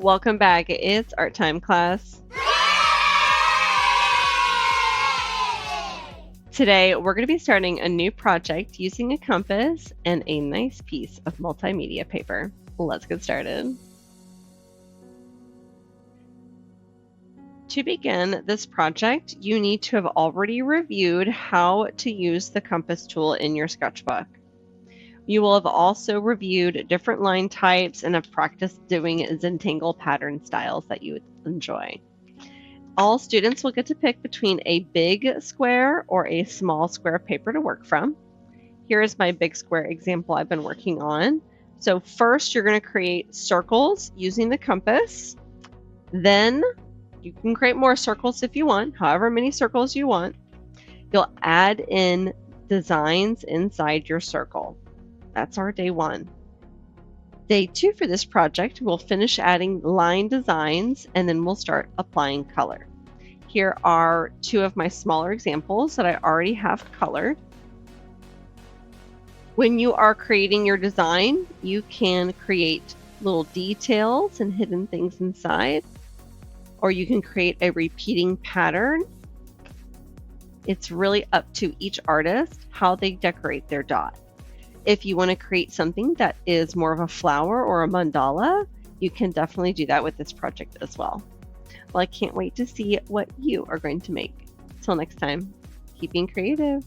Welcome back. It's art time, class. Today, we're going to be starting a new project using a compass and a nice piece of multimedia paper. Let's get started. To begin this project, you need to have already reviewed how to use the compass tool in your sketchbook. You will have also reviewed different line types and have practiced doing Zentangle pattern styles that you would enjoy. All students will get to pick between a big square or a small square of paper to work from. Here is my big square example I've been working on. So first you're going to create circles using the compass. Then you can create more circles if you want, however many circles you want. You'll add in designs inside your circle. That's our day 1. Day 2 for this project, we'll finish adding line designs and then we'll start applying color. Here are 2 of my smaller examples that I already have colored. When you are creating your design, you can create little details and hidden things inside, or you can create a repeating pattern. It's really up to each artist how they decorate their dot. If you want to create something that is more of a flower or a mandala, you can definitely do that with this project as well. Well, I can't wait to see what you are going to make. Till next time, keep being creative.